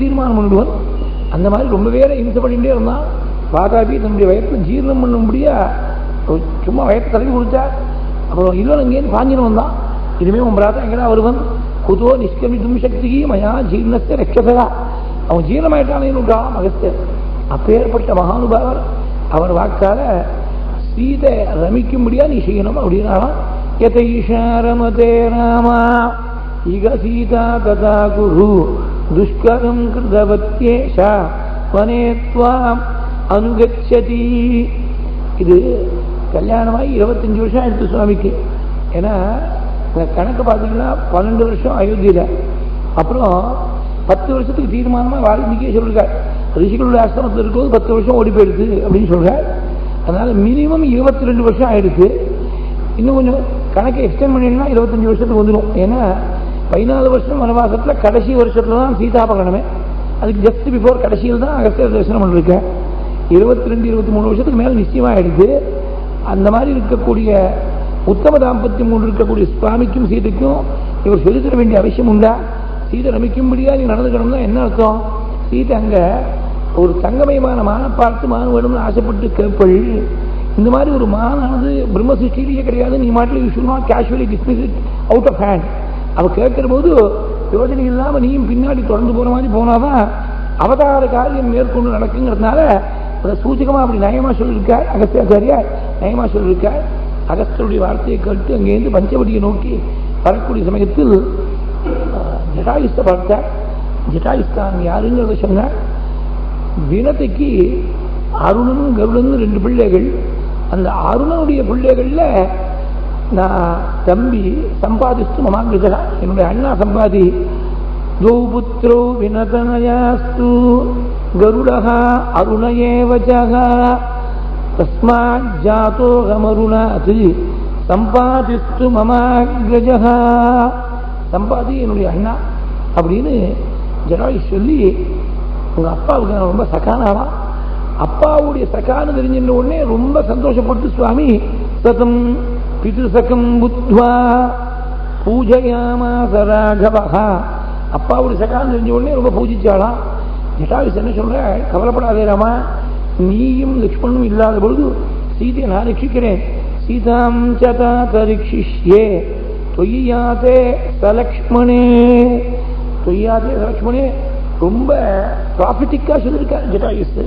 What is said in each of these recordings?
தீர்மானம் பண்ணிடுவான். அந்த மாதிரி ரொம்ப பேரை இம்சை பண்ணிட்டே இருந்தான். வாதாபி தன்னுடைய வயத்தில் ஜீரணம் பண்ணும்படியா சும்மா வயத்தை தடவி கொடுத்தா. அப்புறம் இல்லவன் இங்கேருந்து பாஞ்சினம் வந்தான். இனிமே உன் பிராத்தா எங்கடா வருவன்? குதோ நிஷ்கமிதும் சக்தி மயா ஜீர்ணத்தை ரட்சதா. அவன் ஜீரணமாயிட்டானேன்னு விட்டான் அகஸ்தியர். அப்பேற்பட்ட மகானுபாவர் அவர் வாக்கால சீதை ரமிக்கும்படியா நீ செய்யணும் அப்படின்னாலாம். யதைஷாரமதே ராமா இக சீதா ததா குரு துஷ்கரம் கிருதவத்யேஷா வனே த்வாம் அனுகச்சதி. இது கல்யாணமாகி 25 வருஷம் ஆயிடுச்சு சுவாமிக்கு. ஏன்னா கணக்கு பார்த்தீங்கன்னா 12 வருஷம் அயோத்தியில, அப்புறம் 10 வருஷத்துக்கு தீர்மானமாக வால்மீகியே சொல்லிருக்கார். ரிஷிகளுடைய ஆசிரமத்தில் இருக்கும்போது 10 வருஷம் ஓடி போயிடுது அப்படின்னு சொல்றார். அதனால மினிமம் 22 வருஷம் ஆயிடுச்சு. இன்னும் கொஞ்சம் கணக்கை எக்ஸ்டெண்ட் பண்ணினா 25 வருஷத்துக்கு வந்துடும். ஏன்னா 14 வருஷம் வனவாசத்தில் கடைசி வருஷத்துல தான் சீதாபகரணமே. அதுக்கு ஜஸ்ட் பிஃபோர் கடைசியில் தான் அகஸ்தியர் தரிசனம் பண்ணிருக்கேன். 22-23 வருஷத்துக்கு மேலே நிச்சயமாக ஆயிடுச்சு. அந்த மாதிரி இருக்கக்கூடிய உத்தம தாம்பத்தியம் கொண்டு இருக்கக்கூடிய சுவாமிக்கும் சீதைக்கும் இவர் சொல்லித்தர வேண்டிய அவசியம் உண்டா? சீதை ரமிக்கும்படியா நீ நடந்துக்கணும்னா என்ன அர்த்தம்? சீதை அங்க ஒரு தங்கமயமான மான பார்த்து மான் வேணும்னு ஆசைப்பட்டு கேட்பள். இந்த மாதிரி ஒரு மானானது பிரம்ம சிருஷ்டிலேயே கிடையாது. நீ மாட்டில் you should not casually dismiss it out of hand. அவ கேட்கிற போது யோஜனை இல்லாமல் நீயும் பின்னாடி தொடர்ந்து போற மாதிரி போனாதான் அவதார காரியம் மேற்கொண்டு நடக்குங்கிறதுனால அதை சூச்சகமா அப்படி நயமா சொல்லியிருக்கார் அகஸ்தியாச்சாரியார். நயமா சொல்லியிருக்கார். அகஸ்தியருடைய வார்த்தையை கேட்டு அங்கேருந்து பஞ்சவடியை நோக்கி வரக்கூடிய சமயத்தில் ஜட்டாயுஸ்தை பார்த்தார். ஜட்டாயுஸ்தான் யாருங்கிறத சொன்னார். வினத்தைக்கு அருணனும் கருடனும் 2 பிள்ளைகள். அந்த அருணனுடைய பிள்ளைகள்ல நான் தம்பி சம்பாதிச்சு மமாங்கிருதா, என்னுடைய அண்ணா சம்பாதி. துவபுத்ரோ வினதனயாஸ்து கருடஹா அருணயேவஜஹா தஸ்மாத் ஜாதோஹமருணாத் சம்பாதித்து மமாக்ரஜஹா. சம்பாதி என்னுடைய அண்ணா அப்படின்னு ஜடாயு சொல்லி உங்க அப்பாவுக்கு நான் ரொம்ப சகானாவா. அப்பாவுடைய சகான்னு தெரிஞ்சின்ற உடனே ரொம்ப சந்தோஷப்பட்டு சுவாமி சதம் பிதுசகம் புத்வா பூஜையாமாச ராகவஹா. அப்பாவுடைய சகான்னு தெரிஞ்ச உடனே ரொம்ப பூஜிச்சாலாம். ஜட்டாயுஸ் என்ன சொல்ற, கவலைப்படாதே ராமா, நீயும் லக்ஷ்மணும் இல்லாத பொழுது சீதையை நான் ரட்சிக்கிறேன். சீதாம் சதா தரிக்ஷிஷ்யே தொய்யாதே சலக்ஷ்மணே. தொய்யாதே சலக்ஷ்மணே ரொம்ப ப்ராஃபிட்டிக்கா சொல்லியிருக்கார் ஜட்டாயுஸ்.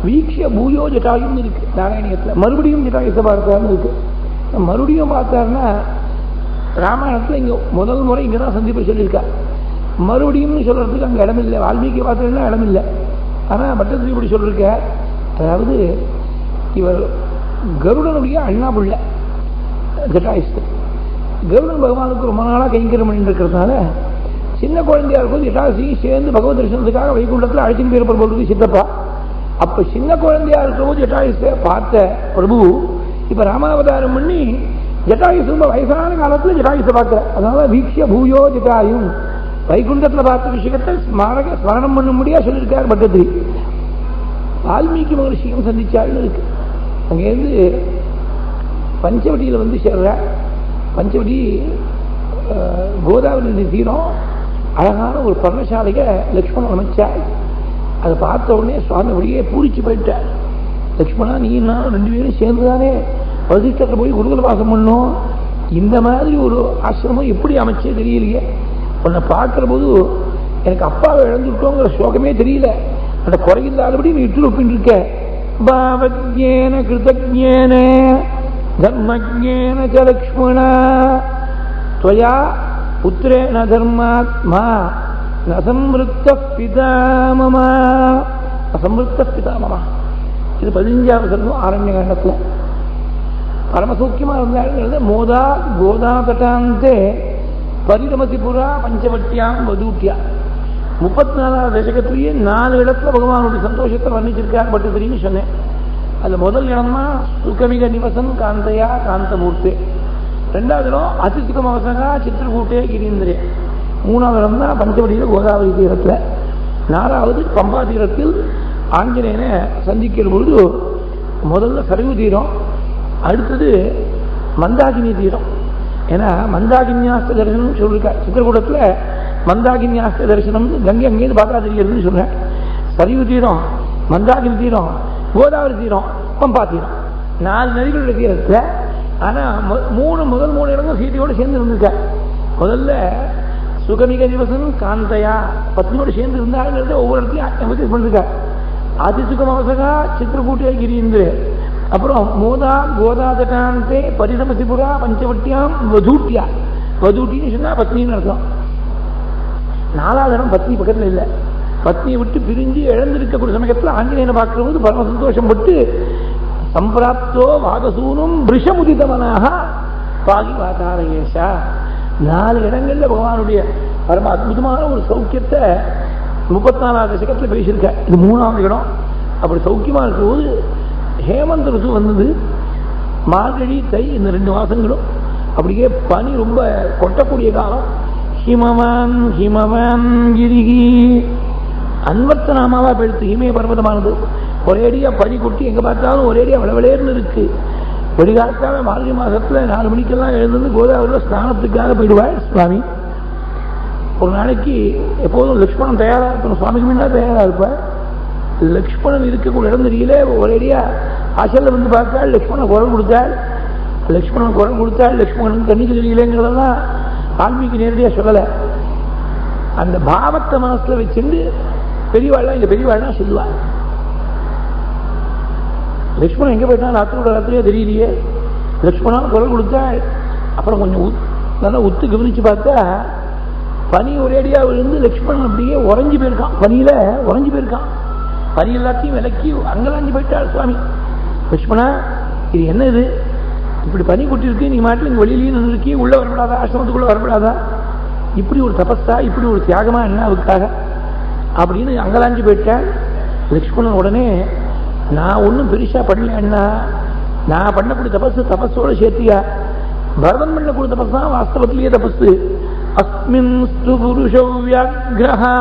வீக்ஷ பூயோ ஜட்டாயும் இருக்கு நாராயணியத்தில். மறுபடியும் ஜட்டாயுஸை பார்த்தாருன்னு இருக்கு. மறுபடியும் பார்த்தாருன்னா ராமாயணத்தில் இங்க முதல் முறை இங்கதான் சந்திப்பு சொல்லியிருக்கார். மறுபடியும் சொல்றதுக்கு அங்க இடமில்லை. வால்மீகி பார்த்ததுலாம் இடமில்லை. ஆனா பட்டத்திரி இப்படி சொல்லிருக்க. அதாவது இவர் கருடனுடைய அண்ணா பிள்ளை ஜட்டாயுஸ். கருடன் பகவானுக்கு ரொம்ப நாளா கைங்கரம் பண்ணிட்டு இருக்கிறதுனால சின்ன குழந்தையா இருக்கும் ஜட்டாயுசையும் சேர்ந்து பகவத் தரிசனத்துக்காக வைகுண்டத்தில் அழைச்சிட்டு போயிருப்பார் போது சித்தப்பா. அப்ப சின்ன குழந்தையா இருக்கிறபோது ஜட்டாயுஸை பார்த்த பிரபு இப்ப ராமாவதாரம் பண்ணி ஜட்டாயுஸ் ரொம்ப வயசான காலத்துல ஜட்டாயுஸை பார்க்கிற. அதனால வீக்ஷ பூயோ ஜட்டாயும் வைகுண்டத்தில் பார்த்த விஷயத்தை ஸ்மரணம் பண்ணும்படியா சொல்லியிருக்கார் பட்டத்திரி. வால்மீகி மகர்ஷியும் சந்திச்சாள்னு இருக்கு. அங்கேருந்து பஞ்சவடியில் வந்து சேர்ற. பஞ்சவடி கோதாவரி நதி தீரம். அழகான ஒரு பர்ணசாலையை லக்ஷ்மணன் அமைச்சார். அதை பார்த்த உடனே சுவாமி அப்படியே பூரிச்சு போயிட்டார். லக்ஷ்மணா நீ நான் 2 பேரும் சேர்ந்துதானே வசிஷ்டத்தில் போய் குருகுல வாசம் பண்ணோம். இந்த மாதிரி ஒரு ஆசிரமம் எப்படி அமைச்சே தெரியலையே. உன்னை பார்க்கிற போது எனக்கு அப்பாவை இழந்துட்டோங்கிற சோகமே தெரியல. அந்த குறையில்லாதபடி நீ இட்டு ஒப்பின்னு இருக்க. பாவஜேன கிருதஜேன தர்மஜேன ச லக்ஷ்மணா त्वया पुत्रेण धर्मात्मा न संवृत्त पिता मम. असंवृत्त पिता मम. இது 15வது சர்க்கம் ஆரண்யகாண்டத்தில் பரமசூக்கியமா இருந்தாங்க. மோதா கோதா தட்டாந்தே பரிரமதிபுரா பஞ்சவட்டியாம் வதூட்டியா. 34வது தசகத்திலேயே 4 இடத்துல பகவானுடைய சந்தோஷத்தை வர்ணிச்சிருக்கார் பட்டத்திரின்னு சொன்னேன். அது முதல் இடம்னா சுகமிக நிவசன் காந்தையா காந்தமூர்த்தே. 2வது இடம் அதிசுகம் அவசகா சித்திரகூட்டே கிரீந்திரே. 3வது இடம் தான் பஞ்சவடியில் கோதாவரி தீரத்தில். 4வது பம்பா தீரத்தில் ஆஞ்சநேயனை சந்திக்கிற பொழுது முதல்ல சரகு தீரம், அடுத்தது மந்தாகினி தீரம். ஏன்னா மந்தாகின்யாஸ்த தரிசனம் சொல்லியிருக்கார். சித்திரகூடத்தில் மந்தாகினியாஸ்த தரிசனம், கங்கை அங்கேயிருந்து பார்த்தா தெரியுதுன்னு சொல்றேன். சரிவு தீரம், மந்தாகினி தீரம், கோதாவரி தீரம், பம்பா தீரம், 4 நதிகளுடைய தீரத்துல. ஆனா முதல் 3 இடங்கள் சீதையோடு சேர்ந்து இருந்திருக்க. முதல்ல சுகமிக திவசன் காந்தையா பத்னியோடு சேர்ந்து இருந்தாங்கிறத ஒவ்வொரு இடத்தையும் பண்ணிருக்க. அதிசுகமவசகா சித்திரகூட்டியா கிரிந்து, அப்புறம் மோதா கோதா தட்டாந்தே பரிசமசிபுரா பஞ்சவட்டியாம் வதூட்டியா. வதூட்டின்னு சொன்னா பத்னின்னு அர்த்தம். 4வது இடம் பத்னி பக்கத்தில் இல்லை. பத்னியை விட்டு பிரிஞ்சு இழந்திருக்கக்கூடிய சமயத்தில் ஆஞ்சநேயனை பார்க்கிற போது பரம சந்தோஷம் பட்டு சம்பிராப்தோ வாகசூனும் பிருஷமுதிதமனாக பாகி வாதாரகேஷா. 4 இடங்கள்ல பகவானுடைய பரம அற்புதமான ஒரு சௌக்கியத்தை 34வது சகத்தில் பேசியிருக்க. இது 3வது இடம். அப்படி சௌக்கியமா இருக்கும்போது ஹேமந்த ருசு வந்தது. மார்கழி தை இந்த 2 மாசங்களும் அப்படியே பனி ரொம்ப கொட்டக்கூடிய காலம். ஹிமவான் ஹிமவான் கிரிகி அன்வர்த்த நாமாவா பெடுத்து ஹிமய பர்வதமானது ஒரேடியா பனி கொட்டி எங்க பார்த்தாலும் ஒரேடியா விளவிளேர்னு இருக்கு. வெடிகாலத்தால மார்கழி மாசத்துல 4 மணிக்கெல்லாம் எழுந்து கோதாவரியில் ஸ்நானத்துக்காக போயிடுவாள் சுவாமி. ஒரு நாளைக்கு எப்போதும் லட்சுமணன் தயாரா இருக்கணும், சுவாமிக்கு முன்னா தயாரா இருப்பார். லட்சுமணன் இருக்கக்கூடிய இடம் தெரியல. ஒரேடியா ஆசல்ல வந்து பார்த்தாள், லட்சுமணன் குரல் கொடுத்தாள். லட்சுமணன் குரல் கொடுத்தாள், லட்சுமணன் கண்ணிக்கு தெரியலங்கிறதெல்லாம் வால்மீகி நேரடியா சொல்லல. அந்த பாவத்தை மனசுல வச்சுட்டு பெரியவாள்லாம் இந்த பெரியவாள்லாம் சொல்லுவாள். லட்சுமணன் எங்க போயிட்டா ராத்திரியே தெரியலையே. லட்சுமணன் குரல் கொடுத்தாள். அப்புறம் கொஞ்சம் நல்லா உத்து கவனிச்சு பார்த்தா பனி ஒரேடியா விழுந்து லட்சுமணன் அப்படியே உறைஞ்சு போயிருக்கான். பனியில உறைஞ்சு போயிருக்கான். பனி எல்லாத்தையும் விலக்கி அங்கலாஞ்சு போயிட்டாள் சுவாமி. லட்சுமணா இது என்ன, இது இப்படி பனி கொட்டிருக்கு, நீ மாட்டில் இங்கே வெளியிலேயே நின்று இருக்கி, உள்ள வரப்படாதா, ஆசிரமத்துக்குள்ள வரப்படாதா, இப்படி ஒரு தபஸா, இப்படி ஒரு தியாகமா என்ன அதுக்காக அப்படின்னு அங்கலாஞ்சு போயிட்டாள். லட்சுமணன் உடனே நான் ஒன்றும் பெருசா பண்ணல அண்ணா, நான் பண்ணக்கூடிய தபஸோட சேர்த்தியா, பரதன் பண்ணக்கூடிய தபஸ் தான் வாஸ்தவத்திலேயே தபஸ். அஸ்மின் புருஷோ வியாக்ரஹா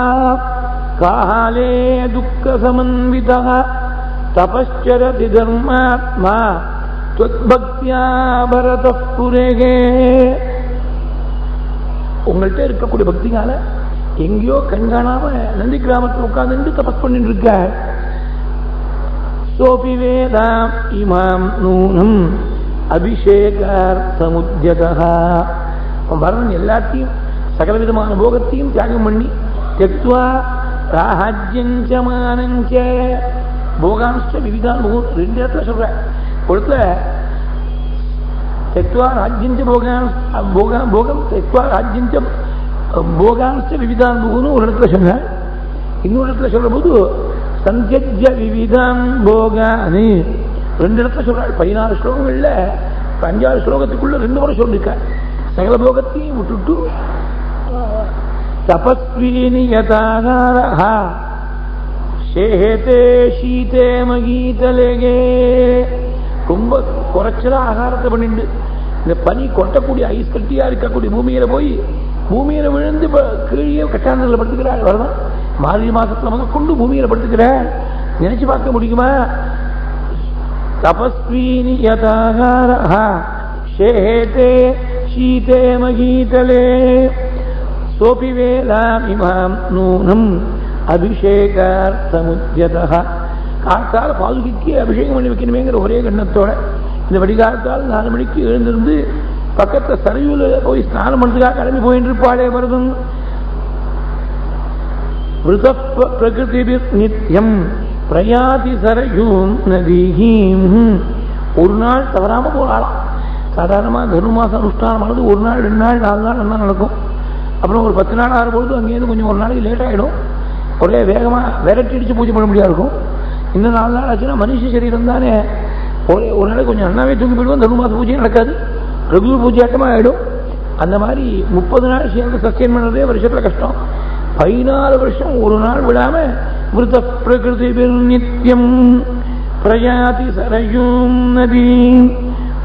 காலே துக்க சமன்விதா தபஸ்சரதி தர்மாத்மா த்வத்பக்த்யா பரதः புரேகே. உங்கள்கிட்ட இருக்கக்கூடிய பக்தினால எங்கேயோ கண்காணாம நந்தி கிராமத்தில் உட்கார்ந்து தபஸ் பண்ணிட்டு இருக்க. சோபி வேதாம் இமாம் நூனம் அபிஷேகார்த்தமுத்யதா. பரதன் எல்லாத்தையும் சகல விதமான போகத்தையும் தியாகம் பண்ணி தெக்த்வா ராஜ்யஞ்ச மானஞ்ச போகாம்ச விவிதான் 2 இடத்துல சொல்ற. ஒருத்துல தெக்த்வா ராஜ்யஞ்ச போகம் தெக்த்வா ராஜ்யஞ்ச போகாம்ச விவிதான் ஒரு இடத்துல சொன்ன. இன்னொரு இடத்துல சொல்ற போது சந்தியஜ விவிதான் போகானு 2 இடத்துல சொல்றாள். 16 ஸ்லோகங்கள்ல 5-6 ஸ்லோகத்துக்குள்ள 2 முறை சொல்லிருக்க. சகல போகத்தையும் விட்டுட்டு தபஸ்வீனி யதாகாரஹ சேஹதே சீதே மகீதலேகே. ரொம்ப குறைச்சலா ஆகாரத்தை பண்ணிட்டு இந்த பனி கொட்டக்கூடிய ஐஸ் கட்டியா இருக்கக்கூடிய பூமியில போய் பூமியில விழுந்து கீழே கட்டாந்தல படுத்துக்கிறாள். வரதான் மார்கழி மாசத்துல முதல் கொண்டு பூமியில படுத்துக்கிற நினைச்சு பார்க்க முடியுமா? தபஸ்வீனி யதாகாரஹ சேஹதே சீதே மகீதலே சோபி வேதாம் இமாம் நூனம் அபிஷேகார்த்தமுத்யதா. காத்தால பாதுகைக்கு அபிஷேகம் பண்ணி வைக்கணுமேங்கிற ஒரே எண்ணத்தோட இந்த வடிகாலத்தால் 4 மணிக்கு எழுந்திருந்து பக்கத்துல சரையூல போய் ஸ்நானம் பண்ணுறதுக்காக கிளம்பி போயிட்டு இருப்பாளே வருதும். பிரகிருதி நித்யம் பிரயாதி சரையூம் நதிஹீம். ஒரு நாள் தவறாம போராளாம். சாதாரணமாக தனுமாசம் அனுஷ்டானமானது 1 நாள் 2 நாள் 4 நாள் நல்லா நடக்கும். அப்புறம் ஒரு 10 நாள் ஆகும்பொழுது அங்கேயிருந்து கொஞ்சம் ஒரு நாளைக்கு லேட் ஆகிடும். ஒரே வேகமாக விரட்டி அடித்து பூஜை பண்ண முடியாது இருக்கும். இன்னும் 4 நாள் ஆச்சுன்னா மனுஷ சரீரம் தானே ஒரு நாளைக்கு கொஞ்சம் நல்லாவே தூங்கி போயிடுவோம். தனுமாச பூஜையும் நடக்காது, ரெகுலர் பூஜை ஆட்டமாக ஆகிடும். அந்த மாதிரி 30 நாள் சேர்ந்து சஸ்டெயின் பண்ணுறதே வருஷத்தில் கஷ்டம். 14 வருஷம் ஒரு நாள் விடாம மிருத பிரகிருதி நித்தியம் பிரயாதி சரையூம் நதி.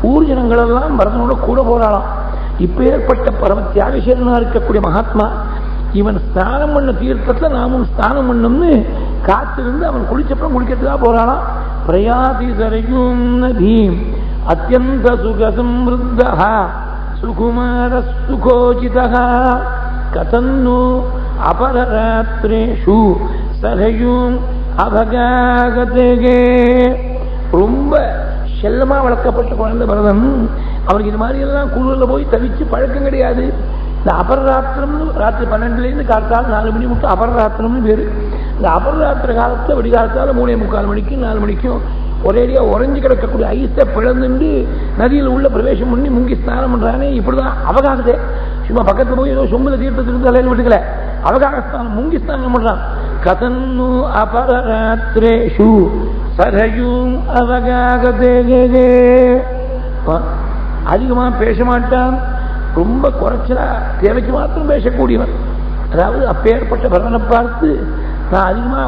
ஊர் ஜனங்களெல்லாம் பரதனோட கூட போராடலாம். இப்ப ஏற்பட்ட பரம தியாகசீலனா இருக்கக்கூடிய மகாத்மா இவன் ஸ்நானம் பண்ண தீர்த்தத்துல நாமும் ஸ்நானம் பண்ணோம்னு காத்திருந்து அவன் குளிச்சப்பறம் குளிக்கிறதுக்காக போறானாம். பிரயாதி சரையூம் நதீம் அத்யந்த சுக சம்ருத்தா சுகுமார சுகோஜிதா. கதன்னு அபரராத்ரேஷு சரையும் அபகாகதே. ரொம்ப செல்லமா வளர்க்கப்பட்ட குழந்தை பரதன். அவருக்கு இது மாதிரி எல்லாம் குழுவில் போய் தவிச்சு பழக்கம் கிடையாது. இந்த அபரராத்திரம்னு ராத்திரி 12லேருந்து காலத்தால் 4 மணி மட்டும் அபரராத்திரம்னு பேரு. இந்த அபரராத்திர காலத்தை விடிகாலத்தால் 3:45 மணிக்கும் 4 மணிக்கும் ஒரேடியா உறைஞ்சு கிடக்கக்கூடிய ஐஸை பிளந்துண்டு நதியில் உள்ள பிரவேசம் பண்ணி முங்கி ஸ்நானம் பண்றானே, இப்படிதான் அவகாகதே. சும்மா பக்கத்துல போய் ஏதோ சொம்புல தீர்த்தத்திலிருந்து தலையில் விட்டுக்கல, அவகாக ஸ்நானம் முங்கி ஸ்நானம் பண்றான். கதன்னு அபரராத்ரேஷு சரையும் அவகாகதே. அதிகமா பேச மாட்டான், ரொம்ப குறைச்சலா தேவைக்கு மாத்திரம் பேசக்கூடியவன். அதாவது அப்பேற்பட்ட பரதனை பார்த்து நான் அதிகமா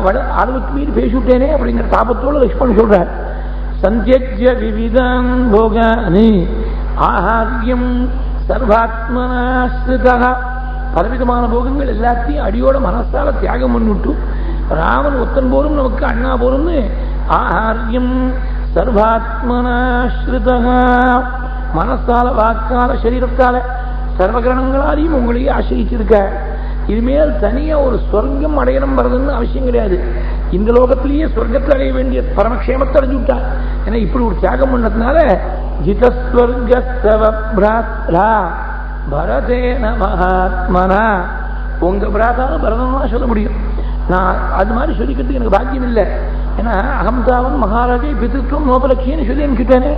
அளவுக்கு மீறி பேசிவிட்டேனே அப்படிங்கிற தாபத்தோடு லக்ஷ்மணன் சொல்றார். சந்தியஜ்ய விவிதான் போகானி ஆஹாரியம் சர்வாத்மனாஸ்ருதா. பலவிதமான போகங்கள் எல்லாத்தையும் அடியோட மனசால தியாகம் பண்ணிவிட்டு ராமன் ஒத்தன் போரும் நமக்கு அண்ணா போரும்னு ஆஹாரியம் சர்வாத்மனாஸ்ருதா. மனசால வாக்கால சரீரத்தால சர்வகிரணங்களாலையும் உங்களையே ஆசிரிச்சிருக்க. இதுமேல் தனியா ஒரு சொர்க்கம் அடையணும் வருதுன்னு அவசியம் கிடையாது. இந்த லோகத்திலேயே சொர்க்கத்தில் அடைய வேண்டிய பரமக்ஷேமத்தை அடைஞ்சு விட்டான். ஏன்னா இப்படி ஒரு தியாகம் பண்ணதுனால ஜிதஸ்வர்கஸ்தவப்ராத்ரா பரதேன மகாத்மனா. உங்க பிராதான பரதனா சொல்ல முடியும். நான் அது மாதிரி சொல்லிக்கிறதுக்கு எனக்கு பாக்கியம் இல்லை. ஏன்னா அகம்தாவன் மகாராஜை பிதுத்துவம் நோபலட்சியன்னு சொல்லி அனுப்பிச்சுட்டேனே.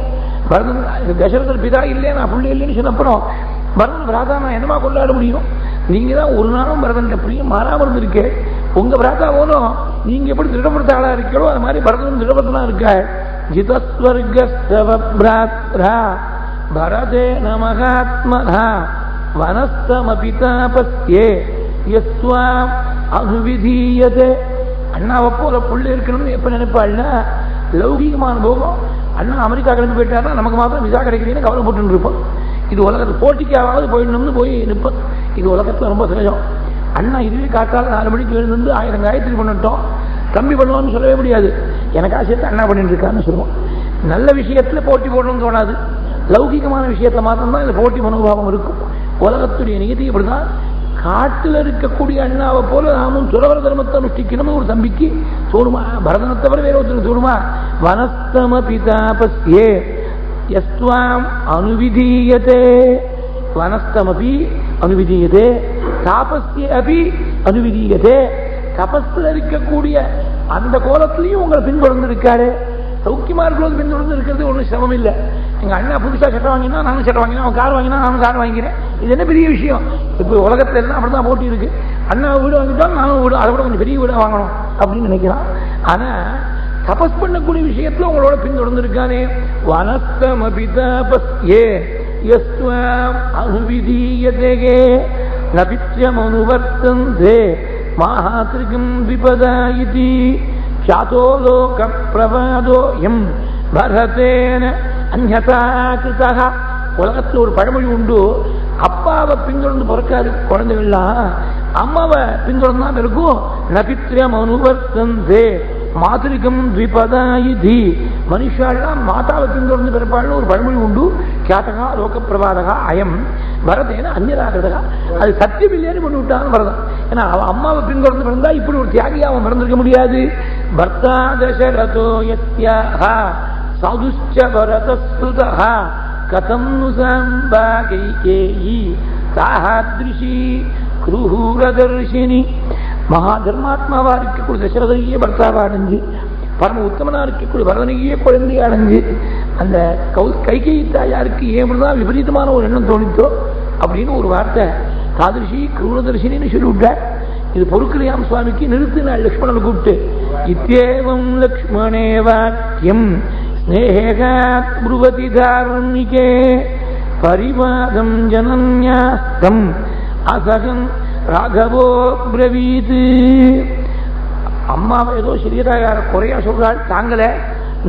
பரதன் தசரதர் பிதா இல்லையே, நான் பிள்ளை இல்லைன்னு சொன்னப்பறம் பரதன் பிராதா நான் என்னமா கொண்டாட முடியும்? நீங்க தான் ஒரு நாளும் பரதன் பிரியம் மாறாமல் இருந்திருக்கு. உங்க பிராதா போலும் நீங்க எப்படி திருடப்படுத்த ஆளா இருக்கோ அது மாதிரி பரதனும் திருடப்படுத்தலாம் இருக்க. ஜிதஸ்வர்கஸ்தவப்ராத்ரா பரதேன மகாத்மனா வனஸ்தமபிதாபஸ்யே யஸ்வாம் அனுவிதீயதே. அண்ணாவை போல புள்ள இருக்கணும்னு எப்ப நினைப்பாள்னா, லௌகிகமான போகம். அண்ணா அமெரிக்கா கிளம்பி போயிட்டாருன்னா நமக்கு மாத்திரம் விசா கிடைக்கிறீன்னு கவலை போட்டு இருப்போம். இது உலகத்தில் போட்டிக்காவது போயிடணும்னு போய் நிற்போம். இது உலகத்தில் ரொம்ப சகஜம். அண்ணா இதுவே காத்தால 4 மணிக்கு எழுந்து 1000 காயத்ரி பண்ணிட்டோம், கம்மி பண்ணுவோம்னு சொல்லவே முடியாது. எனக்கா சேர்த்து அண்ணா பண்ணிட்டு இருக்கான்னு சொல்லுவோம். நல்ல விஷயத்துல போட்டி போடணும்னு தோணாது. லௌகிகமான விஷயத்துல மாத்திரம்தான் இந்த போட்டி மனோபாவம் இருக்கும். உலகத்துடைய நிகழ்ச்சி இப்படிதான். காட்டில் இருக்கக்கூடிய அண்ணாவை போல நாமும் துறவர தர்மத்தை அனுஷ்டிக்கணும்னு ஒரு தம்பிக்கு தோணுமா? பரதனை தவிர வேற ஒருத்தருக்கு தோணுமா? வனஸ்தம பிதாபஸ்யே யஸ்வாம் அனுவிதீயதே. வனஸ்தமபி அனுவிதீயதே தாபஸ்யே அபி அனுவிதீயதே. தபஸ்ல இருக்கக்கூடிய அந்த கோலத்திலையும் உங்களை பின்தொடர்ந்து இருக்காரு. சௌக்கியமா இருக்கிறது பின்தொடர்ந்து இருக்கிறது ஒன்றும் சிரமம் இல்லை. எங்க அண்ணா புதுசா சட்டம் வாங்கினா நானும் சட்டம் வாங்கினா, அவன் கார் வாங்கினா நானும் கார் வாங்கிக்கிறேன். இது என்ன பெரிய விஷயம்? இப்போ உலகத்துல எல்லாம் அப்படிதான் போட்டி இருக்கு. அண்ணா வீடு வாங்கிட்டோம், நானும் வீடு, அதை விட கொஞ்சம் பெரிய வீடா வாங்கணும் அப்படின்னு நினைக்கிறான். ஆனா தபஸ் பண்ணக்கூடிய விஷயத்துல உங்களோட பின்தொடர்ந்து இருக்கானே. வனஸ்தமபிதாபஸ்யே யஸ்வாம் அனுவிதீயதே நபித்யமனுவர்த்தந்தே மாஹாத்ரிகம் விபதாயிதி சாதோ லோக பிரபாதோயம் பரதேன அன்யதா கிருதா. உலகத்தில் ஒரு பழமொழி உண்டு, அப்பாவை பின்தொடர்ந்து பிறக்காது குழந்தைகள்லாம், அம்மாவை பின்தொடர்ந்து தான் இருக்கும். நபித்யம் அனுவர்த்தந்தே மாதிரிகம் த்விபதாயிதி. மனுஷாலாம் மாதாவை பின்தொடர்ந்து பிறப்பாள்னு ஒரு பழமொழி உண்டு. கியாத்தகா லோக பிரபாதகா அயம் பரதேன அந்நியராகிறதா. அது சத்தியம் இல்லையான்னு பண்ணி விட்டான்னு பரதம். ஏன்னா அவன் அம்மாவை பின்தொடர்ந்து பிறந்தா இப்படி ஒரு தியாகியா அவன் பிறந்திருக்க முடியாது. பர்த்தா தசரதோ யத்யாஹா சாதுஷ்ச பரதஸ்ருதஹா கதம் நுசம்பா கைகேயி சாஹாத்ரிஷி குருஹூரதர்ஷினி. மகா தர்மாத்மாவா இருக்கக்கூடிய தசரதையே பர்த்தாவா அடைஞ்சு, பரம உத்தமனா இருக்கக்கூடிய பரதனையே குழந்தை அடைஞ்சு, அந்த கைகேயி தாயாருக்கு ஏன் விபரீதமான ஒரு எண்ணம் தோணித்தோ அப்படின்னு ஒரு வார்த்தை தாதிருஷி குருதர்ஷினின்னு சொல்லிவிட்டார். இது பொறுக்கலையாம் சுவாமிக்கு. நிறுத்தினாள் லக்ஷ்மணனை கூப்பிட்டு. இத்தேவம் லக்ஷ்மணே வாக்கியம் ஸ்நேகாத் ப்ருவதி தார்மிகே பரிவாதம் ஜனன்யாஸ்தம் அசகன் ராகவோ பிரவீத். அம்மாவை ஏதோ சிறியதாயார குறையா சொல்றாள், தாங்களே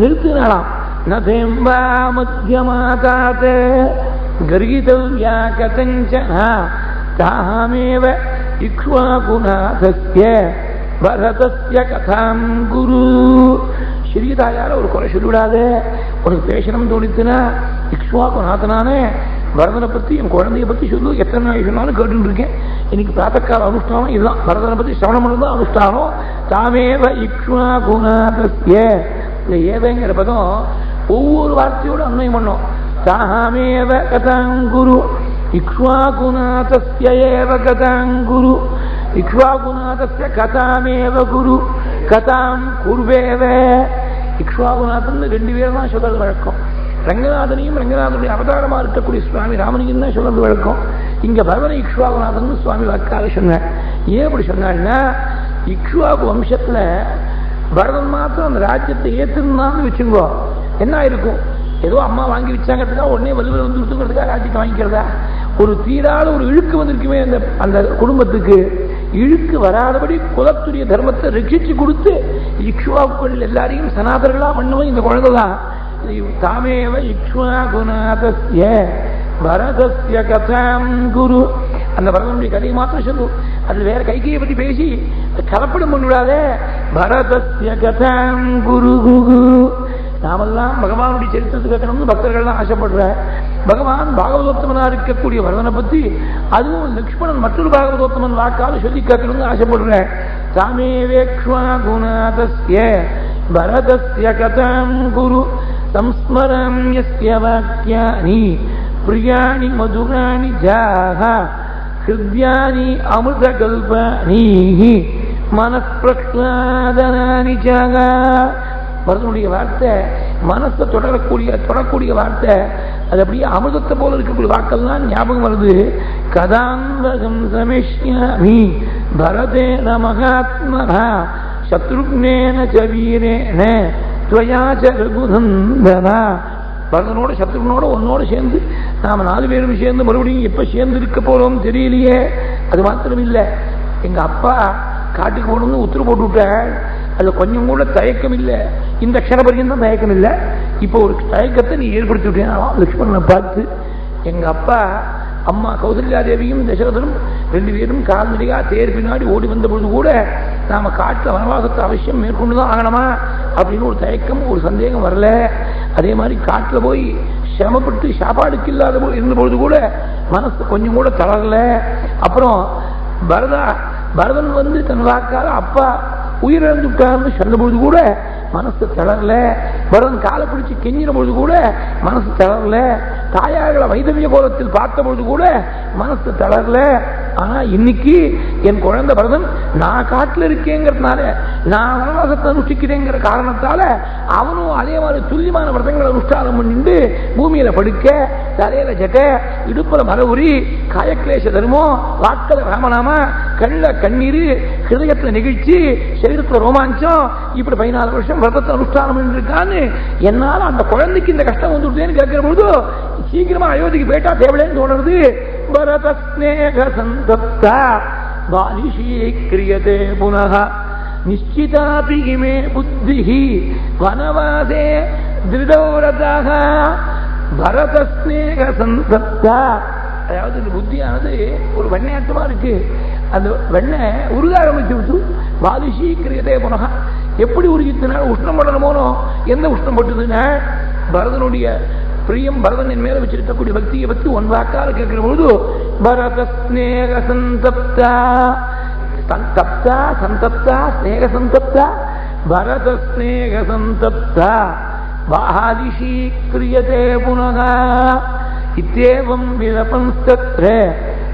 நிறுத்தினாலாம். நதேம்பா மத்தியமாதாத கர்கிதவ்யா கதஞ்சனா தாமேவ இக்ஷ்வாகுநாதஸ்ய பரதஸ்ய கதாம் குரு. சிறியதாயார ஒரு குறை சொல்லிவிடாதே. உனக்கு பேசணும் தோணித்துனா இக்ஷ்வாகுநாதனானே பரதனை பத்தி என் குழந்தைய பத்தி சொல்லு, எத்தனை நாள் சொன்னாலும் கேட்டு இருக்கேன். இன்னைக்கு பிராத்தக்கால அனுஷ்டானம் இதுதான். பரதனை பற்றி சிரவணம் பண்ணதான் அனுஷ்டானம். தாமேவ இக்ஷ்வா குணாதஸ்ய, இந்த ஏவங்கிற பதம் ஒவ்வொரு வார்த்தையோடு அன்வயம் பண்ணும். தாமேவ கதாங்குரு இக்ஷ்வாகுநாதஸ்ய ஏவ கதாங்குரு இக்ஷ்வாகுநாதஸ்ய கதாமேவ குரு கதாம் குருவேவ. இக்ஷ்வாகுநாதன் ரெண்டு பேரும் தான் சொல்றது வழக்கம். ரங்கநாதனையும் ரங்கநாதனுடைய அவதாரமா இருக்கக்கூடிய சுவாமி ராமனையும் தான் சொல்றது வழக்கம். இங்க பகவனை இக்ஷ்வாகுநாதன் சுவாமி வாக்காக சொன்னார். ஏன் அப்படி சொன்னான்னா, இக்ஷ்வாகு வம்சத்துல பரதன் மாத்திரம் அந்த ராஜ்யத்தை ஏற்றிருந்தான்னு வச்சுக்கோ, என்ன இருக்கும்? ஏதோ அம்மா வாங்கி வச்சாங்கிறதுக்காக உடனே வலுவில் வந்து விட்டுக்கிறதுக்காக ராஜ்யத்தை வாங்கிக்கிறதா? ஒரு தீராத ஒரு இழுக்கு வந்திருக்குமே அந்த குடும்பத்துக்கு. இழுக்கு வராதபடி குலத்துடைய தர்மத்தை ரட்சிச்சு கொடுத்து இக்ஷ்வாக்கள் எல்லாரையும் சனாதர்களா பண்ணுவோம் இந்த குழந்தைதான். தாமேவ இக்ஷ்வாகுநாதஸ்ய பரதஸ்ய கதாம் குரு. அந்த பரதனுடைய கதையை மாத்திரம் சொல்லும், அது வேற கைகையை பத்தி பேசி கலப்படம் பண்ணிவிடாத. பரதஸ்ய கதாம் குரு குரு. நாமெல்லாம் பகவானுடைய சரித்திரத்தை கேட்கணும்னு பக்தர்கள்லாம் ஆசைப்படுற பகவான் பாகவதோத்தமனா இருக்கக்கூடிய பரதனை பத்தி, அதுவும் லக்ஷ்மணன் மற்றொரு பாகவதோத்தமன் வாக்கால சொல்லி கேட்கணும்னு ஆசைப்படுற. சாமேவேக்ஷ்வாகுநாதஸ்ய பரதஸ்ய கதாம் குரு சம்ஸ்மரம்யஸ்ய வாக்யானி பிரியாணி மதுராணி ஜாஹ ஹிருத்யானி அமிர்தகல்பானி மனப்பிரஹ்லாதனானி ஜாஹ. பரதனுடைய வார்த்தை மனசை தொடரக்கூடிய வார்த்தை. அது அப்படியே அமிர்தத்தை போல இருக்கக்கூடிய வாக்கெல்லாம் ஞாபகம் வருது. கதாந்தகம் சமேஷ்யாமி பரதேன மகாத்மனா சத்ருக்னேன ச வீரேன த்வயா ச ரகுநந்தனா. பரதனோட சத்ருக்னோட உன்னோட சேர்ந்து நாம 4 பேரும் சேர்ந்து மறுபடியும் எப்ப சேர்ந்து இருக்க போறோம் தெரியலையே. அது மாத்திரம் இல்லை, எங்க அப்பா காட்டுக்கு போகணும்னு உத்தரவு போட்டு விட்டாள். அது கொஞ்சம் கூட தயக்கம் இல்லை, இந்த க்ஷணபரியம் தான் தயக்கம் இல்லை. இப்போ ஒரு தயக்கத்தை நீ ஏற்படுத்தி விட்டேன் லக்ஷ்மணனை பார்த்து. எங்க அப்பா அம்மா கௌசல்யாதேவியும் தசரதனும் 2 பேரும் கால்நடையா தேர் பின்னாடி ஓடி வந்த பொழுது கூட நாம காட்டுல வனவாசத்தை அவசியம் மேற்கொண்டுதான் ஆகணுமா அப்படின்னு ஒரு தயக்கம், ஒரு சந்தேகம் வரல. அதே மாதிரி காட்டுல போய் சிரமப்பட்டு சாப்பாடுக்கு இல்லாத இருந்த பொழுது கூட மனசு கொஞ்சம் கூட தளரல. அப்புறம் பரதன் வந்து தன் வாக்கால அப்பா உயிரிழந்து விட்டார்னு சொன்ன பொழுது கூட மனசு தளரல. பரதன் காலை பிடிச்சு கெஞ்சின பொழுது கூட மனசு தளரல. தாயார்களை வைதவிய கோலத்தில் பார்த்த பொழுது கூட மனசு தளரல. ஆனா இன்னைக்கு என் குழந்தை பரதன் நான் காட்டுல இருக்கேங்கிறதுனால, நான் வனவாசத்தை அனுஷ்டிக்கிறேங்கிற காரணத்தால அவனும் அதே மாதிரி துல்லியமான விரதங்களை அனுஷ்டானம் பண்ணிட்டு பூமியில படுக்க, தலையில ஜட்ட, இடுப்புல மரவுரி, காயக்லேச தர்மம், வாக்கல ராமநாம, கண்ணில் கண்ணீர், ஹிருதயத்துல நெகிழ்ச்சி, சரீரத்துல ரோமாஞ்சம், இப்படி 14 வருஷம் விரதத்தை அனுஷ்டானம் பண்ணிருக்கான்னு என்னால அந்த குழந்தைக்கு இந்த கஷ்டம் வந்துட்டேன்னு கேட்கிற பொழுது சீக்கிரமா அயோத்திக்கு போயிட்டா தேவையில்லைன்னு தோணுறது. பரத ஸ்நேக சந்தப்தா பாலிஷீக்ரியதே புனः நிச்சிதாபி இமே புத்திஹி வனவாசே திருடோரதः. பரத ஸ்நேக சந்தப்தா, அதாவது இந்த புத்தியானது ஒரு வெண்ணையாட்டமா இருக்கு. அந்த வெண்ணெய் உருக ஆரம்பிச்சு விட்டு பாலிஷீக்கிரியதே புனக, எப்படி உருகித்தினால உஷ்ணம் பண்ணணுமோனோ, எந்த உஷ்ணம் பட்டுதுன்னா பரதனுடைய பிரியம், பரதன் என் மேல வச்சிருக்கக்கூடிய பக்தியை பத்தி ஒன்றாக்கால கேட்கிற பொழுது பரத ஸ்நேக சந்தப்தா, சந்தப்தா சந்தப்தா ஸ்நேக சந்தப்தா பரத ஸ்நேக சந்தப்தா பாலிஷீக்கிரியதே புனக. இத்தேவம் விலபம்ஸ்தத்ர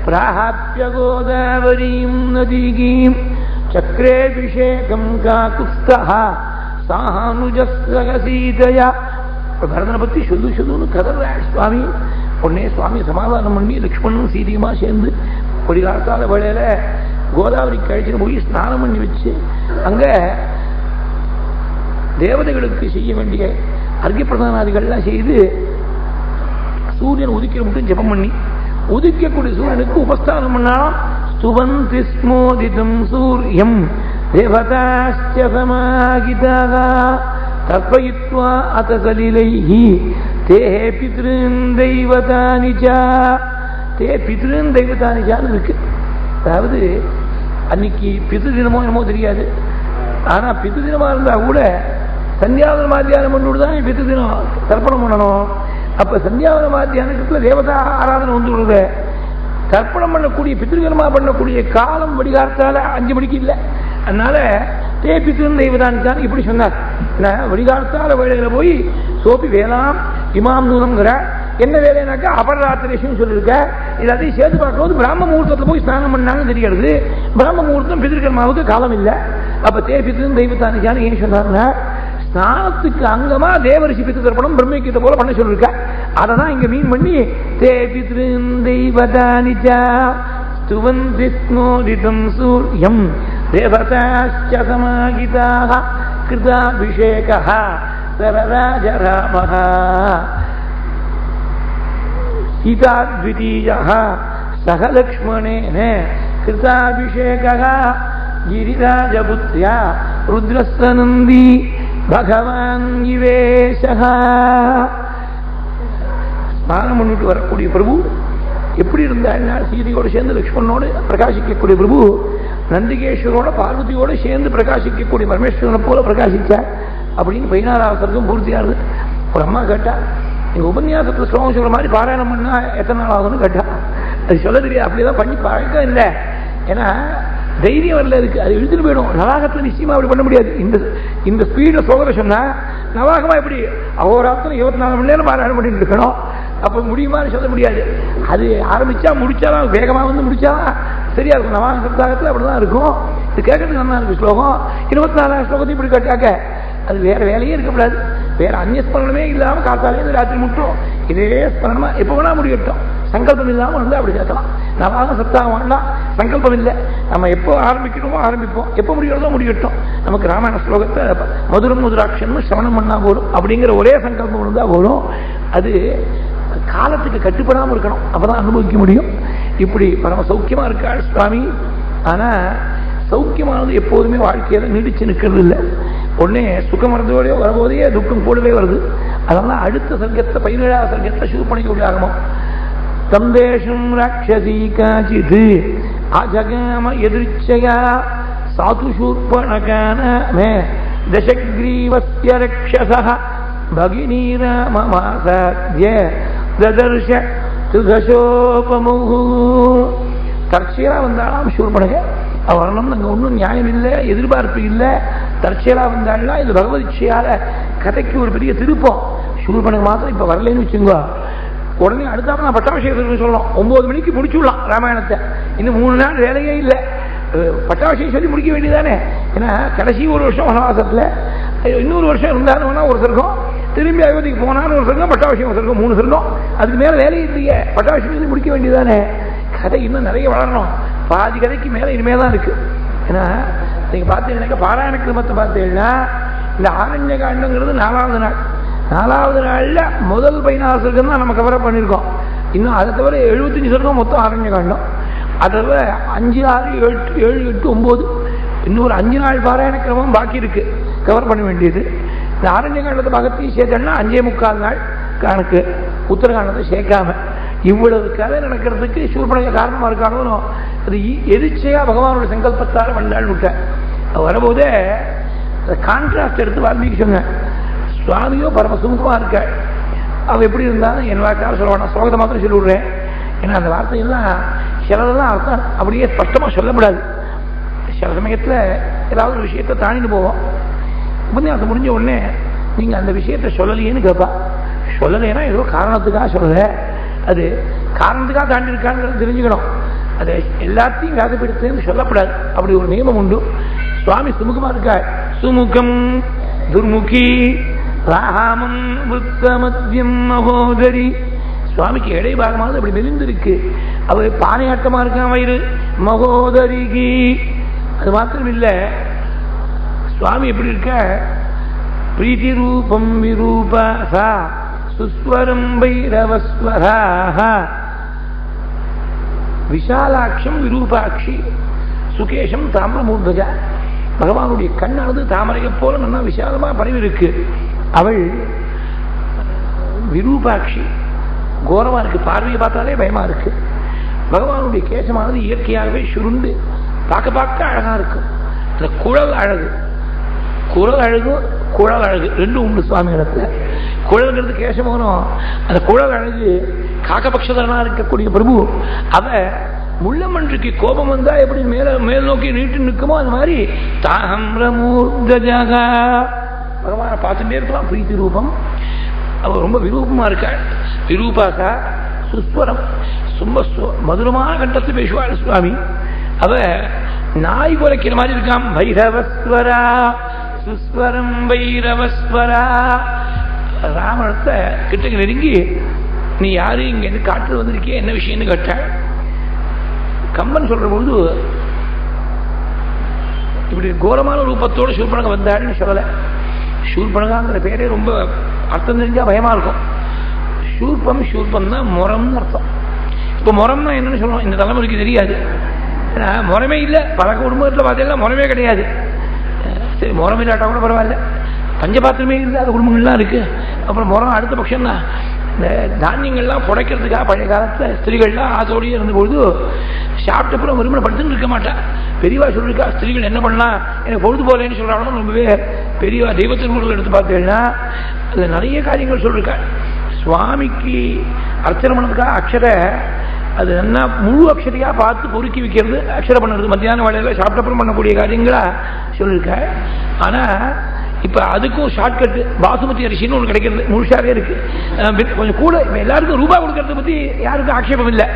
பிராஹாப்ய கோதாவரீம் நதீகீம் சக்ரேபிஷேகம் காகுஸ்தஹ சானுஜஸ்ஸக சீதயா. பரதனை பத்தி சொல்லுன்னு கதறாள் சுவாமி. உடனே சுவாமி சமாதானம் பண்ணி லக்ஷ்மணனும் சீதையுமா சேர்ந்து ஒரு காலத்தால வேளையில கோதாவரி கழிச்சுன்னு போய் ஸ்நானம் பண்ணி வச்சு அங்க தேவதைகளுக்கு செய்ய வேண்டிய அர்க்கிய பிரதானாதிகள்லாம் செய்து சூரியன் உதிக்கிற மட்டும் ஜபம் பண்ணி உதிக்கக்கூடிய சூரியனுக்கு உபஸ்தானம் பண்ணாலும் ஸ்துவந்தி ஸ்மோதிதம் சூரியம் தேவதாஸ்ச சமாகிதாக தர்ப்பயித்வா அத சலிலைஹி தே பித்ருன் தெய்வதானி ச. தே பித்ருன் தெய்வதானி சான்னு இருக்கு. அதாவது அன்னைக்கு பித்ரு தினமோ என்னமோ தெரியாது, ஆனா பித்ரு தினமா இருந்தா கூட சந்தியாவன மாத்தியானம் பண்ணிவிட்டு தான் பித்ரு தினம் தர்ப்பணம் பண்ணணும். அப்ப சந்தியாவன மாத்தியானத்துல தேவதா ஆராதனை வந்து விடுறது. தர்ப்பணம் பண்ணக்கூடிய பித்ருகர்மா பண்ணக்கூடிய காலம் வடிகாலத்தால 5 மணிக்கு இல்லை. அதனால தே பித்ருன் தெய்வதானிச்சான் இப்படி சொன்னார். வடிகாலத்தால வேலையில போய் சோப்பி வேளாம் இமாம் நூலம்ங்கிற என்ன வேலைனாக்கா அபராத்திரேஷன் சொல்லியிருக்க. எல்லாத்தையும் சேர்த்து பார்க்கும்போது பிராம முகூர்த்தத்தில் போய் ஸ்நானம் பண்ணாங்கன்னு தெரிகிறது. பிராம முகூர்த்தம் பித்ருகர்மாவுக்கு காலம் இல்லை. அப்ப தே பித்ருன் தெய்வதானிச்சான் ஏன் சொன்னாருன்னா, ஸ்நானத்துக்கு அங்கமா தேவரிஷி பித்ரு தர்ப்பணம் பிரம்மக்கிட்ட போல பண்ண சொல்லிருக்க. அதான் இங்க மீன் பண்ணி தே பித்ருன் தெய்வதானிச்சா ஸ்துவந்தி ஸ்னோதிதம் சூர்யம் தேவதாச்ச சமாகிதாக கிருதாபிஷேகः சரராஜராமः சீதாத்விதீயः சக லக்ஷ்மணேன கிருதாபிஷேகः கிரிராஜபுத்ர்யா ருத்ரஸ்தநந்தி பகவான் இவேஷः. ஸ்நானம் பண்ணிட்டு வரக்கூடிய பிரபு எப்படி இருந்தாருன்னா, சீதையோடு சேர்ந்து லக்ஷ்மணனோடு பிரகாசிக்கக்கூடிய பிரபு நந்திகேஸ்வரோட பார்வதியோடு சேர்ந்து பிரகாசிக்கக்கூடிய பரமேஸ்வரனை போல பிரகாசிச்சார் அப்படின்னு 16வது சர்க்கம் பூர்த்தியாகுது. ஒரு அம்மா கேட்டா, எங்க உபன்யாசத்துல ஸ்லோகம் சொல்ற மாதிரி பாராயணம் பண்ணா எத்தனை நாள் ஆகும்னு கேட்டா, அது சொல்ல தெரியாது. அப்படிதான் பண்ணி பழக்கம் இல்லை. ஏன்னா தைரியம் வரல இருக்கு, அது இழுத்துட்டு போயிடும். நவாகத்துல நிச்சயமா அப்படி பண்ண முடியாது. இந்த ஸ்பீட்ல சோகரை சொன்னா நவாகமா எப்படி அகோராத்திரம் 24 மணி நேரம் பாராயணம் பண்ணிட்டு இருக்கணும். அப்ப முடியுமான்னு சொல்ல முடியாது. அது ஆரம்பிச்சா முடிச்சாலும் வேகமா வந்து முடிச்சாலும் சரியா இருக்கும். நவாக சப்தாகத்துல அப்படிதான் இருக்கும். இது கேட்கறதுக்கு நல்லா இருக்கு. ஸ்லோகம் 24 ஸ்லோகத்தையும் இப்படி கேட்டாக்க அது வேற வேலையே இருக்கக்கூடாது. வேற அந்நிய ஸ்மரணமே இல்லாம காத்தாலே ராத்திரி முட்டும் இதே ஸ்மரணமா எப்ப வேணா முடியட்டும். சங்கல்பம் இல்லாம வந்து அப்படி சேர்க்கலாம். நவாக சப்தாகம் வேண்டாம், சங்கல்பம் இல்லை. நம்ம எப்போ ஆரம்பிக்கணுமோ ஆரம்பிப்போம், எப்போ முடியறதோ முடியட்டும். நமக்கு ராமாயண ஸ்லோகத்தை மதுரம் மதுராட்சம் சிரவணம் பண்ணா போடும் அப்படிங்கிற ஒரே சங்கல்பம் இருந்தா போடும். அது காலத்துக்கு கட்டுப்படாமல் இருக்கணும், அப்பதான் அனுபவிக்க முடியும். இப்படி பரம சௌக்கியமா இருக்காள் சுவாமி. ஆனா சௌக்கியமானது எப்போதுமே வாழ்க்கையில நீடிச்சு நிற்கிறது இல்லை. உடனே சுகம் வரதோடையோ வரபோதையே துக்கம் கூடவே வருது. அதெல்லாம் அடுத்த சர்க்கத்தை 17வது சர்க்கத்தை சூர்பணிக்கு ஆகணும். தந்தேஷம் ராட்சசி காச்சித் அஜகாம எதிர்ச்சயா சாது சூர்பணகான மே தசக்ரீவஸ்ய ரக்ஷசः பகினீ ராமமாசாத்ய ததர்ஷ சுதசோபமுஹு. தற்செயலா வந்தாலும் சூர்பணக வரணும். அங்கே ஒன்றும் நியாயம் இல்லை, எதிர்பார்ப்பு இல்லை. தற்செயலா வந்தாள்னா இது பகவதிச்சையால கதைக்கு ஒரு பெரிய திருப்பம். சூர்பணக மாத்திரம் இப்ப வரலன்னு வச்சுங்க, உடனே அடுத்தாப்புல நான் பட்டாபிஷேகத்துக்கு சொல்லணும். 9 மணிக்கு முடிச்சுடலாம் ராமாயணத்தை. இன்னும் 3 நாள் வேலையே இல்லை. பட்டாபிஷேகம் சொல்லி முடிக்க வேண்டியதானே. ஏன்னா கடைசி ஒரு வருஷம் வனவாசத்துல இன்னொரு வருஷம் இருந்தாலும் ஒரு சர்க்கம், திரும்பி அயோத்திக்கு போனாலும் ஒரு சர்க்கம், பட்டாபிஷேகம் ஒரு சர்க்கம், 3 சர்க்கம். அதுக்கு மேல வேலையே இல்லையே. பட்டாபிஷேகம் சொல்லி முடிக்க வேண்டியதானே. கதை இன்னும் நிறைய வளரணும். பாதி கதைக்கு மேல இனிமேதான் இருக்கு. ஏன்னா நீங்க பார்த்தீங்கன்னா பாராயண கிரமத்தை பார்த்தீங்கன்னா இந்த ஆரண்ய காண்டங்கிறது 4வது நாள். 4வது நாள்ல முதல் 16 சர்க்கம் தான் நம்ம கவரப் பண்ணியிருக்கோம். இன்னும் அதை தவிர 75 சர்க்கம் மொத்தம் ஆரண்ய காண்டம். அதை தவிர 5, 6, 7, 8, 9 இன்னொரு 5 நாள் பாராயண கிரமம் பாக்கி இருக்கு கவர் பண்ண வேண்டியது. இந்த ஆரண்ய காண்டத்தை பகத்தையும் சேர்த்தோம்னா 5.25 நாள் கணக்கு. உத்தரகாண்டத்தை சேர்க்காம இவ்வளவு கதை நடக்கிறதுக்கு சூர்பணக காரணமா இருக்கானோ. அது எதிர்ச்சையா பகவானோட சங்கல்பத்தால் வந்தாள் விட்ட. வரும்போதே கான்ட்ராஸ்ட் எடுத்து வால்மீகி சொன்னேன். சுவாமியோ பரம சுமுகமா இருக்க. அவ எப்படி இருந்தாலும் என் வார்த்தையால் சொல்ல வேணாம், சோகத்தை மாத்திரம் சொல்லி விடுறேன். ஏன்னா அந்த வார்த்தையெல்லாம் சிலதெல்லாம் அர்த்தம் அப்படியே ஸ்பஷ்டமா சொல்லப்படாது. சில சமயத்துல ஏதாவது ஒரு விஷயத்தை தாண்டிட்டு போவோம். உபன்யாசம் முடிஞ்ச உடனே நீங்க அந்த விஷயத்தை சொல்லலையேன்னு கேட்பா. சொல்லலைன்னா ஏதோ காரணத்துக்காக சொல்லல, அது காரணத்துக்காக தாண்டி இருக்கான்னு தெரிஞ்சுக்கணும். அது எல்லாத்தையும் வியாதப்படுத்து சொல்லப்படாது. அப்படி ஒரு நியமம் உண்டு. சுவாமி சுமுகமா இருக்கா. சுமுகம் துர்முகி ராமம் விருத்தமத்யம் மகோதரி. சுவாமிக்கு இடை பாகமானது அப்படி மெலிந்திருக்கு. அவ பானையாட்டமா இருக்கான் வயிறு மகோதரிகி. அது மாத்திரம் இல்ல, சுவாமி எப்படி இருக்க, பிரீதி ரூபம் விரூபா சுஸ்வரம் பைரவஸ்வராஹ விஷாலாட்சம் விரூபாட்சி சுகேஷம் தாமிரமூர்தஜ. பகவானுடைய கண்ணானது தாமரையை போல நல்லா விசாலமா பரவி இருக்கு. அவள் விரூபாட்சி, கோரமா இருக்கு. பார்வையை பார்த்தாலே பயமா இருக்கு. பகவானுடைய கேசமானது இயற்கையாகவே சுருண்டு பார்க்க பார்க்க அழகா இருக்கும். இந்த குழல் அழகு, குழல் அழகு குழல் அழகு ரெண்டும் உண்டு சுவாமி இடத்துல. குழல்ங்கிறது கேசமோனும், அந்த குழல் அழகு காக்கபக்ஷதரனா இருக்கக்கூடிய பிரபு அவ முள்ளமன்றுக்கு கோபம் வந்தா எப்படி மேல் நோக்கி நீட்டு நிற்குமோ அது மாதிரி தாஹம்ரமூர்தஜக பகவானை பார்த்துட்டே இருக்கலாம். பிரீத்தி ரூபம் அவ ரொம்ப விரூபமா இருக்காள். விரூபாக்கா சுஸ்வரம் ரொம்ப மதுரமான கண்டத்தில் பேசுவாள் சுவாமி. அவ நாய் குலைக்கிற மாதிரி இருக்கான். பைரவஸ்வரா சுஸ்வரம் பைரவஸ்வரா. ராமணத்தை கிட்டக்கு நெருங்கி நீ யாரு இங்க இருந்து காட்டுல வந்திருக்கிய என்ன விஷயம்னு கேட்டாள். கம்பன் சொல்ற பொழுது இப்படி கோரமான ரூபத்தோடு சூர்பனகா வந்தாள்னு சொல்லல. சூர்பனகாங்கிற பேரே ரொம்ப அர்த்தம் தெரிஞ்சா பயமா இருக்கும். சூர்பம் தான் முரம்னு அர்த்தம். இப்ப முரம்னா என்னன்னு சொல்லுவோம் இந்த தலைமுறைக்கு தெரியாது. முறமே இல்லை. பல குடும்பத்தில் பார்த்தீங்கன்னா முறமே கிடையாது. சரி முறம் இல்லாட்டா கூட பரவாயில்ல. பஞ்சபாத்திரமே இல்லாத குடும்பங்கள்லாம் இருக்கு. அப்புறம் முறம் அடுத்த பட்சம் தான். இந்த தானியங்கள்லாம் புடைக்கிறதுக்காக பழைய காலத்தில் ஸ்திரீகள்லாம் ஆசோடியே இருந்தபொழுது சாப்பிட்டப்புறம் விரும்பின படுத்துன்னு இருக்க மாட்டேன். பெரியவா சொல்லியிருக்கா ஸ்திரீகள் என்ன பண்ணலாம் எனக்கு பொழுது போலேன்னு சொல்கிறாலும் ரொம்பவே பெரியவா தெய்வத்தின் குரல் எடுத்து பார்த்தீங்கன்னா அதில் நிறைய காரியங்கள் சொல்லியிருக்கா. சுவாமிக்கு அர்ச்சனை பண்ணதுக்காக அக்ஷர அது என்ன முழு அக்ஷரையா பார்த்து பொறுக்கி வைக்கிறது, அக்ஷரம் பண்ணுறது மத்தியான வேலையில் சாப்பிட்டப்புறம் பண்ணக்கூடிய காரியங்களா சொல்லியிருக்க. ஆனால் இப்போ அதுக்கும் ஷார்ட்கட்டு பாசுமதி அரிசின்னு ஒன்று கிடைக்கிறது முழுசாவே இருக்கு. கொஞ்சம் கூட இப்போ எல்லாருக்கும் ரூபாய் கொடுக்கறத பற்றி யாருக்கும் ஆட்சேபம் இல்லை.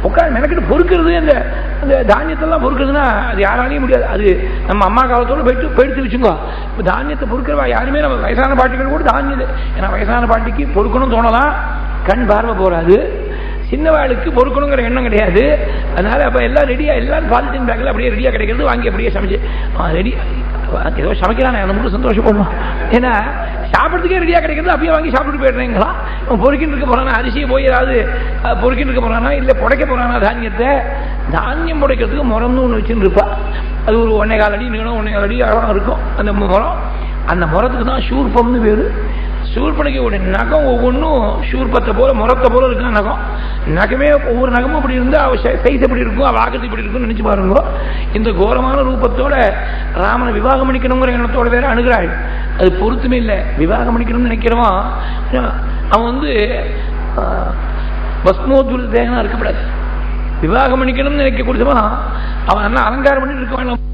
உட்காந்து மெனக்கிட்டு பொறுக்கிறது அந்த அந்த தானியத்தெல்லாம் பொறுக்கிறதுனா அது யாராலையும் முடியாது. அது நம்ம அம்மா காலத்தோடு போயிட்டு வச்சுக்கோ. இப்போ தானியத்தை பொறுக்கிறவா யாருமே நம்ம வயசான பாட்டிகள் கூட தானியம். ஏன்னா வயசான பாட்டிக்கு பொறுக்கணும் தோணலாம், கண் பார்வை போறாது. சின்னவாளுக்கு பொறுக்கணுங்கிற எண்ணம் கிடையாது. அதனால அப்ப எல்லாம் ரெடியா எல்லாரும் பாலித்தீன் பேக்கில் அப்படியே ரெடியா கிடைக்கிறது வாங்கி அப்படியே சமைச்சு ரெடி ஏதோ சமைக்கலாம் எனக்கு மட்டும் சந்தோஷப்படுவோம். ஏன்னா சாப்பிட்றதுக்கே ரெடியா கிடைக்கிறது அப்படியே வாங்கி சாப்பிட்டு போயிடுறீங்களா. பொறுக்கின்னு இருக்க போறானா அரிசியை போய் ஏதாவது பொறுக்கின்னு இருக்க போறானா இல்லை புடைக்க போறானா தானியத்தை. தானியம் புடைக்கிறதுக்கு முறம்னு ஒன்று வச்சுன்னு இருப்பா. அது ஒரு 1.25 அடி நீளம் 1.25 அடி அகலம் இருக்கும் அந்த முறம். அந்த முறத்துக்கு தான் சூர்பம்னு பேரு. சூர்பனகையோட நகம் ஒவ்வொன்றும் சூர்பத்தை போல முறத்தை போல இருக்கிற நகம். நகமே ஒவ்வொரு நகமும் அப்படி இருந்து அவ சைஸ் எப்படி இருக்கும் அவ ஆகத்து இப்படி இருக்குன்னு நினைச்சு பாருங்க. இந்த கோரமான ரூபத்தோட ராமனை விவாகம் பண்ணிக்கணுங்கிற எண்ணத்தோட வேற அணுகிறாள். அது பொருத்தமே இல்லை. விவாகம் பண்ணிக்கணும்னு நினைக்கிறவன் அவன் பஸ்மோத்வல் தேகனா இருக்கக்கூடாது. விவாகம் பண்ணிக்கணும்னு நினைக்க கொடுத்தவன் அவன் நல்லா அலங்காரம் பண்ணிட்டு இருக்க வேண்டாம்.